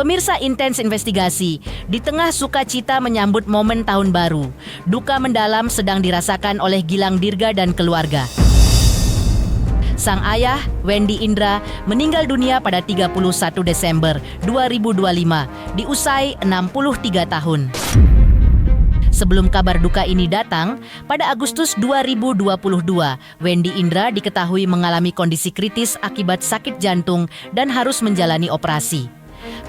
Pemirsa Intens Investigasi, di tengah sukacita menyambut momen tahun baru, duka mendalam sedang dirasakan oleh Gilang Dirga dan keluarga. Sang ayah, Wendy Indra, meninggal dunia pada 31 Desember 2025, diusai 63 tahun. Sebelum kabar duka ini datang, pada Agustus 2022, Wendy Indra diketahui mengalami kondisi kritis akibat sakit jantung dan harus menjalani operasi.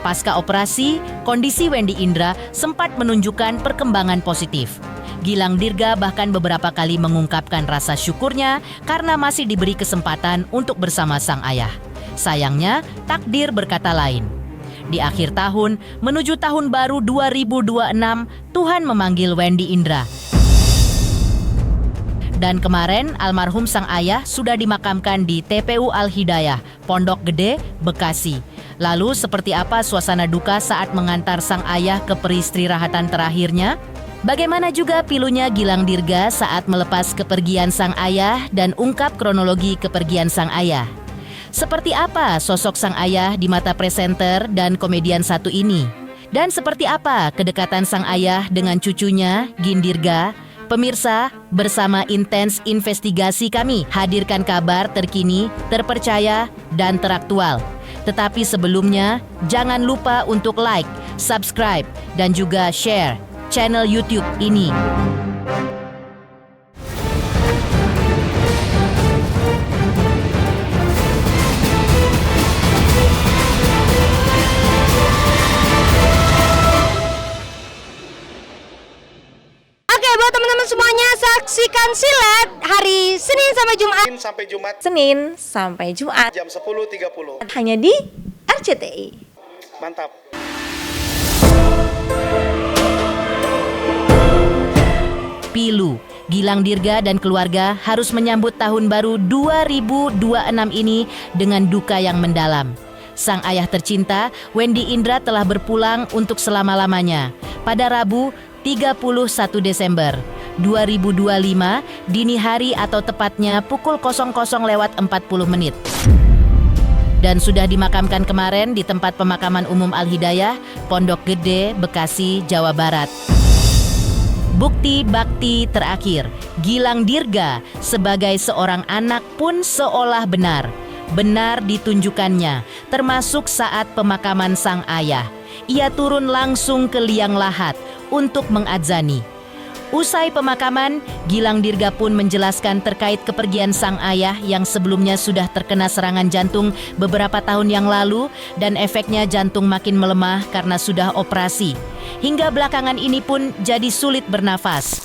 Pasca operasi, kondisi Wendy Indra sempat menunjukkan perkembangan positif. Gilang Dirga bahkan beberapa kali mengungkapkan rasa syukurnya karena masih diberi kesempatan untuk bersama sang ayah. Sayangnya, takdir berkata lain. Di akhir tahun, menuju tahun baru 2026, Tuhan memanggil Wendy Indra. Dan kemarin, almarhum sang ayah sudah dimakamkan di TPU Al-Hidayah, Pondok Gede, Bekasi. Lalu seperti apa suasana duka saat mengantar sang ayah ke peristirahatan terakhirnya? Bagaimana juga pilunya Gilang Dirga saat melepas kepergian sang ayah dan ungkap kronologi kepergian sang ayah? Seperti apa sosok sang ayah di mata presenter dan komedian satu ini? Dan seperti apa kedekatan sang ayah dengan cucunya, Gin Dirga? Pemirsa, bersama Intens Investigasi kami hadirkan kabar terkini, terpercaya, dan teraktual. Tetapi sebelumnya, jangan lupa untuk like, subscribe, dan juga share channel YouTube ini. Oke, buat teman-teman semuanya, saksikan silat hari Senin sampai Jumat. Senin sampai Jumat jam 10.30 hanya di RCTI. Mantap. Pilu, Gilang Dirga dan keluarga harus menyambut tahun baru 2026 ini dengan duka yang mendalam. Sang ayah tercinta, Wendy Indra, telah berpulang untuk selama-lamanya pada Rabu 31 Desember 2025 dini hari atau tepatnya pukul 00.40 menit. Dan sudah dimakamkan kemarin di tempat pemakaman umum Al-Hidayah, Pondok Gede, Bekasi, Jawa Barat. Bukti bakti terakhir, Gilang Dirga sebagai seorang anak pun seolah benar ditunjukkannya, termasuk saat pemakaman sang ayah. Ia turun langsung ke liang lahat untuk mengadzani. Usai pemakaman, Gilang Dirga pun menjelaskan terkait kepergian sang ayah yang sebelumnya sudah terkena serangan jantung beberapa tahun yang lalu dan efeknya jantung makin melemah karena sudah operasi. Hingga belakangan ini pun jadi sulit bernafas.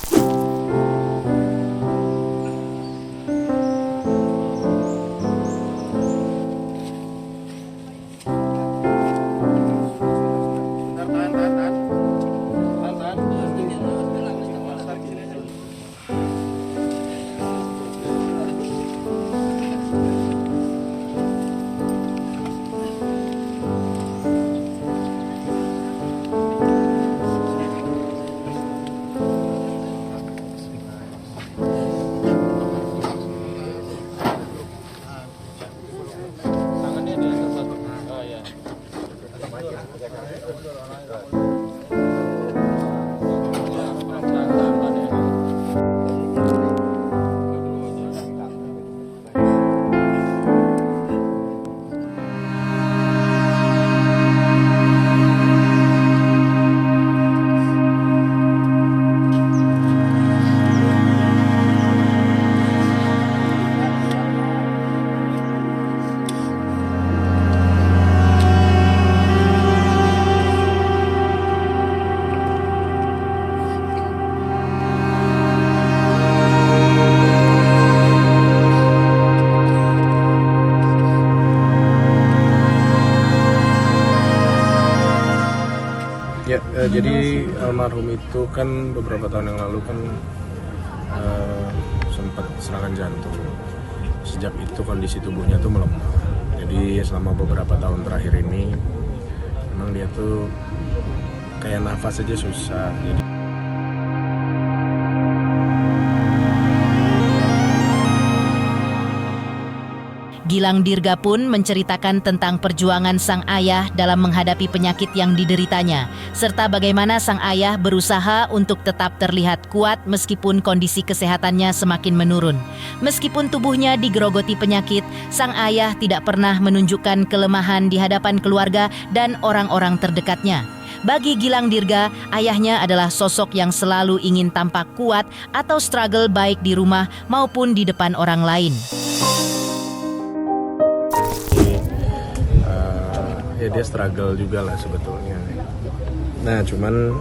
Ya, jadi almarhum itu kan beberapa tahun yang lalu kan sempat serangan jantung. Sejak itu kondisi tubuhnya tuh melemah. Jadi selama beberapa tahun terakhir ini memang dia tuh kayak nafas aja susah. Jadi Gilang Dirga pun menceritakan tentang perjuangan sang ayah dalam menghadapi penyakit yang dideritanya, serta bagaimana sang ayah berusaha untuk tetap terlihat kuat meskipun kondisi kesehatannya semakin menurun. Meskipun tubuhnya digerogoti penyakit, sang ayah tidak pernah menunjukkan kelemahan di hadapan keluarga dan orang-orang terdekatnya. Bagi Gilang Dirga, ayahnya adalah sosok yang selalu ingin tampak kuat atau struggle baik di rumah maupun di depan orang lain. Ya dia struggle juga lah sebetulnya. Nah cuman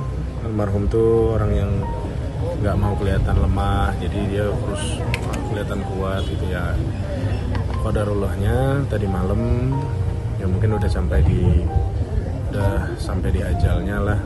almarhum tuh orang yang nggak mau kelihatan lemah, jadi dia harus kelihatan kuat gitu ya. Qadarullahnya tadi malam ya mungkin udah sampai di ajalnya lah.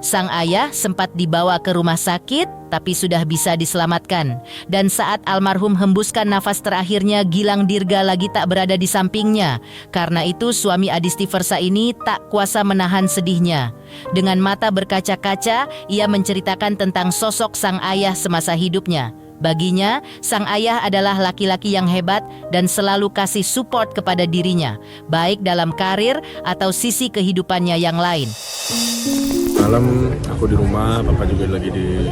Sang ayah sempat dibawa ke rumah sakit, tapi sudah bisa diselamatkan. Dan saat almarhum hembuskan nafas terakhirnya, Gilang Dirga lagi tak berada di sampingnya. Karena itu suami Adisti Versa ini tak kuasa menahan sedihnya. Dengan mata berkaca-kaca, ia menceritakan tentang sosok sang ayah semasa hidupnya. Baginya, sang ayah adalah laki-laki yang hebat dan selalu kasih support kepada dirinya, baik dalam karir atau sisi kehidupannya yang lain. Malam aku di rumah, papa juga lagi di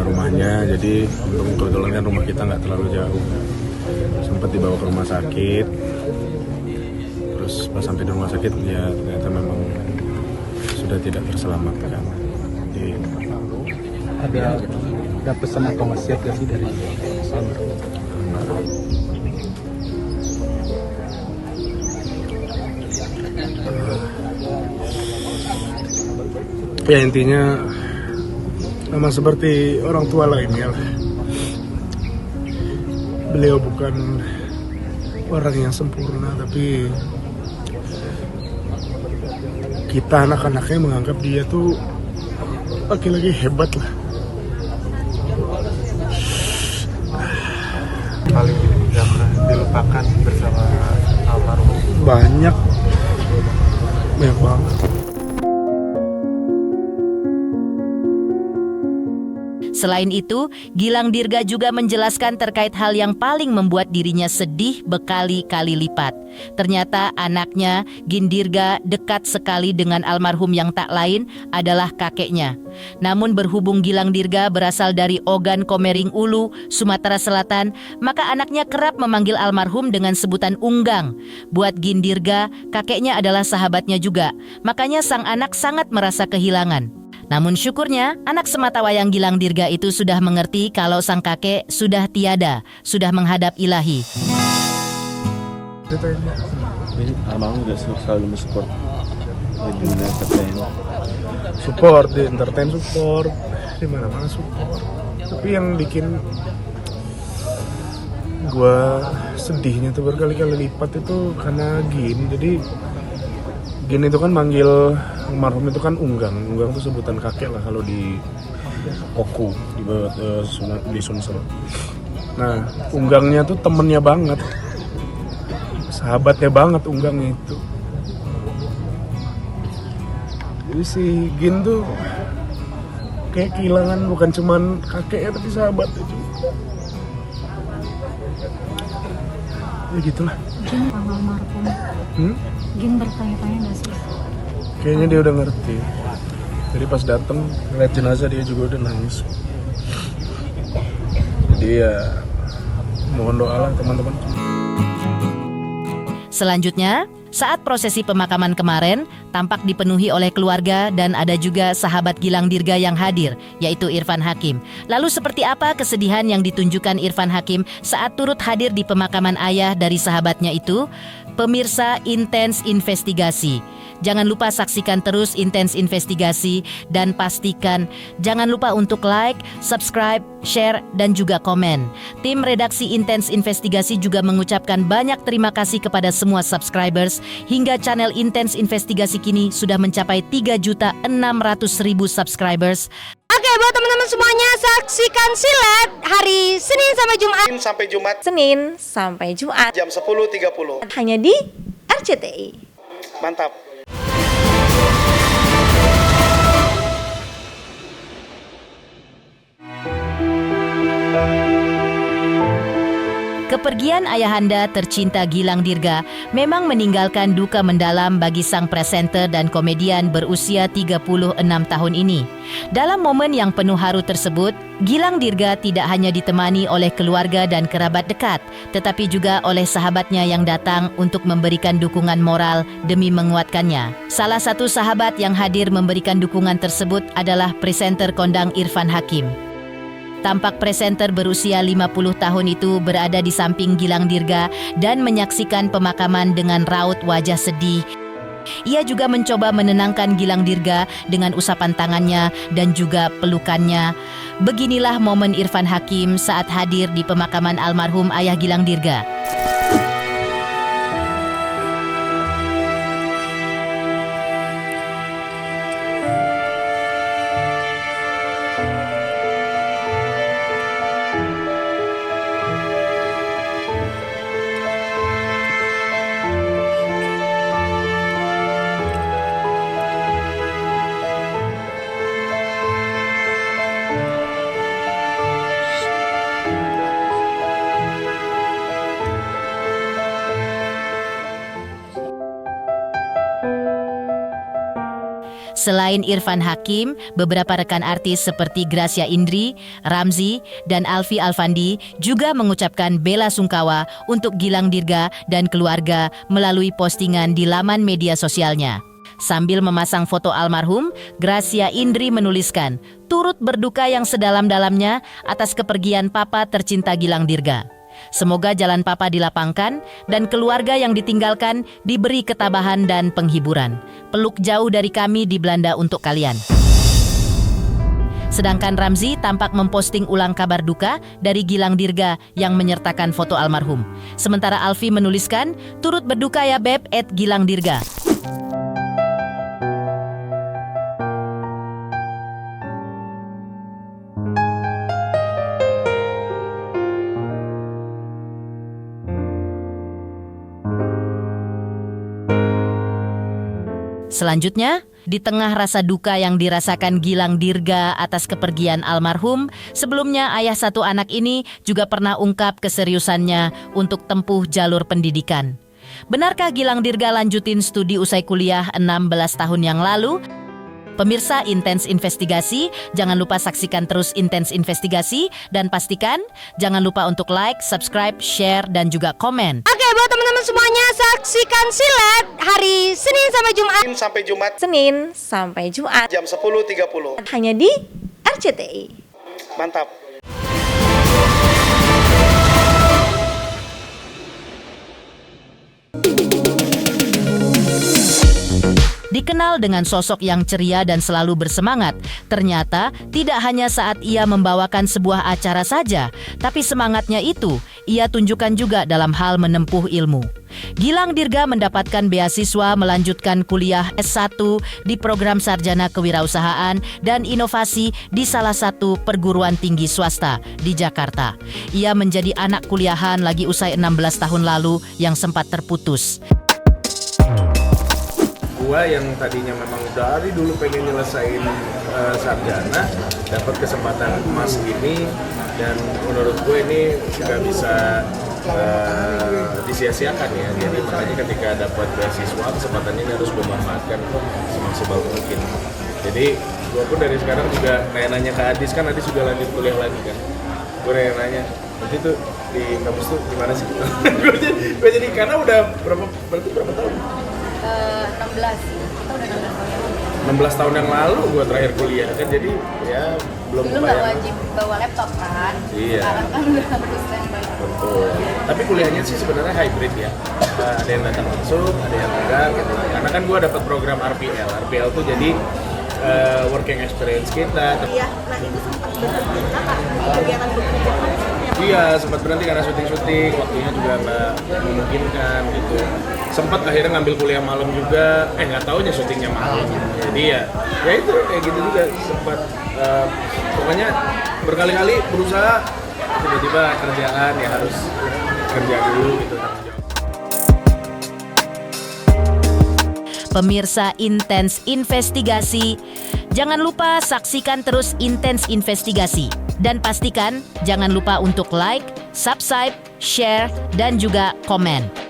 rumahnya, jadi kebetulan kan rumah kita nggak terlalu jauh. Sempat dibawa ke rumah sakit, terus pas sampai di rumah sakit ya ternyata memang sudah tidak terselamatkan. Jadi Ada pesan atau wasiat gak sih dari almarhum? Ya intinya sama seperti orang tua lainnya lah. Beliau bukan orang yang sempurna, tapi kita anak-anaknya menganggap dia tuh laki-laki hebat lah. Paling gak pernah dilupakan bersama almarhum? Banyak banget. Selain itu, Gilang Dirga juga menjelaskan terkait hal yang paling membuat dirinya sedih berkali-kali lipat. Ternyata anaknya, Gin Dirga, dekat sekali dengan almarhum yang tak lain adalah kakeknya. Namun berhubung Gilang Dirga berasal dari Ogan Komering Ulu, Sumatera Selatan, maka anaknya kerap memanggil almarhum dengan sebutan Unggang. Buat Gin Dirga, kakeknya adalah sahabatnya juga. Makanya sang anak sangat merasa kehilangan. Namun syukurnya, anak sematawayang Gilang Dirga itu sudah mengerti kalau sang kakek sudah tiada, sudah menghadap ilahi. Almarhum juga selalu mensupport di dunia entertain. Support di entertain, support di mana-mana support. Tapi yang bikin gue sedihnya tuh berkali-kali lipat itu karena Gin. Jadi Gin itu kan manggil almarhum itu kan Unggang. Unggang itu sebutan kakek lah kalau di Oku, di Sumsel. Nah, Unggangnya tuh temennya banget, sahabatnya banget Unggangnya itu. Jadi si Gin tuh kayak kehilangan bukan cuman kakeknya tapi sahabatnya juga. Ya gitulah. Gin sama almarhum. Gin bertanya-tanya gak sih? Kayaknya dia udah ngerti. Jadi pas dateng ngeliat jenazah dia juga udah nangis. Jadi ya mohon doa lah teman-teman. Selanjutnya, saat prosesi pemakaman kemarin, tampak dipenuhi oleh keluarga dan ada juga sahabat Gilang Dirga yang hadir, yaitu Irfan Hakim. Lalu seperti apa kesedihan yang ditunjukkan Irfan Hakim saat turut hadir di pemakaman ayah dari sahabatnya itu? Pemirsa Intens Investigasi. Jangan lupa saksikan terus Intens Investigasi dan pastikan jangan lupa untuk like, subscribe, share, dan juga komen. Tim redaksi Intens Investigasi juga mengucapkan banyak terima kasih kepada semua subscribers hingga channel Intens Investigasi kini sudah mencapai 3.600.000 subscribers. Oke, buat teman-teman semuanya, saksikan silet hari Senin sampai Jumat. Senin sampai Jumat. Jam 10.30. Hanya di RCTI. Mantap. Kepergian ayahanda tercinta Gilang Dirga memang meninggalkan duka mendalam bagi sang presenter dan komedian berusia 36 tahun ini. Dalam momen yang penuh haru tersebut, Gilang Dirga tidak hanya ditemani oleh keluarga dan kerabat dekat, tetapi juga oleh sahabatnya yang datang untuk memberikan dukungan moral demi menguatkannya. Salah satu sahabat yang hadir memberikan dukungan tersebut adalah presenter kondang Irfan Hakim. Tampak presenter berusia 50 tahun itu berada di samping Gilang Dirga dan menyaksikan pemakaman dengan raut wajah sedih. Ia juga mencoba menenangkan Gilang Dirga dengan usapan tangannya dan juga pelukannya. Beginilah momen Irfan Hakim saat hadir di pemakaman almarhum ayah Gilang Dirga. Selain Irfan Hakim, beberapa rekan artis seperti Gracia Indri, Ramzy, dan Alfi Alfandi juga mengucapkan bela sungkawa untuk Gilang Dirga dan keluarga melalui postingan di laman media sosialnya. Sambil memasang foto almarhum, Gracia Indri menuliskan, turut berduka yang sedalam-dalamnya atas kepergian papa tercinta Gilang Dirga. Semoga jalan papa dilapangkan dan keluarga yang ditinggalkan diberi ketabahan dan penghiburan. Peluk jauh dari kami di Belanda untuk kalian. Sedangkan Ramzy tampak memposting ulang kabar duka dari Gilang Dirga yang menyertakan foto almarhum. Sementara Alfi menuliskan, turut berduka ya Beb @Gilang Dirga. Selanjutnya, di tengah rasa duka yang dirasakan Gilang Dirga atas kepergian almarhum, sebelumnya ayah satu anak ini juga pernah ungkap keseriusannya untuk tempuh jalur pendidikan. Benarkah Gilang Dirga lanjutin studi usai kuliah 16 tahun yang lalu? Pemirsa Intens Investigasi, jangan lupa saksikan terus Intens Investigasi dan pastikan jangan lupa untuk like, subscribe, share, dan juga komen. Oke, buat teman-teman semuanya, saksikan silet hari Senin sampai Jumat jam 10.30. hanya di RCTI. Mantap. Dikenal dengan sosok yang ceria dan selalu bersemangat, ternyata tidak hanya saat ia membawakan sebuah acara saja, tapi semangatnya itu ia tunjukkan juga dalam hal menempuh ilmu. Gilang Dirga mendapatkan beasiswa melanjutkan kuliah S1 di program Sarjana Kewirausahaan dan Inovasi di salah satu perguruan tinggi swasta di Jakarta. Ia menjadi anak kuliahan lagi usai 16 tahun lalu yang sempat terputus. Gua yang tadinya memang dari dulu pengen nyelesain sarjana, dapat kesempatan emas ini, dan menurut gue ini nggak bisa disia-siakan ya. Jadi makanya ketika dapat beasiswa, kesempatan ini harus gue manfaatkan semaksimal mungkin. Jadi gue pun dari sekarang juga kayak nanya ke Adis, kan Adis juga lanjut kuliah lagi kan. Gue nanya, nanti tuh di kampus tuh gimana sih? gue jadi karena udah berarti berapa tahun? 16, kita udah 16 tahun yang lalu. 16 tahun yang lalu gue terakhir kuliah kan, jadi ya belum Dulu nggak wajib bawa laptop kan? Iya. Sekarang kan udah harus standby. Betul. Tapi kuliahnya sih sebenarnya hybrid ya. Ada yang datang langsung, ada yang enggak gitu. Karena kan gue dapat program RPL. RPL tuh jadi working experience kita. Iya, nah itu sempat berhenti kakak kegiatan bekerja. Iya, sempat berhenti karena syuting, waktunya juga nggak memungkinkan gitu. Sempat akhirnya ngambil kuliah malam juga, nggak taunya syutingnya malam. Jadi ya itu kayak gitu juga sempat. Pokoknya berkali-kali berusaha, tiba-tiba kerjaan ya harus kerja dulu gitu. Pemirsa Intens Investigasi, jangan lupa saksikan terus Intens Investigasi. Dan pastikan jangan lupa untuk like, subscribe, share, dan juga komen.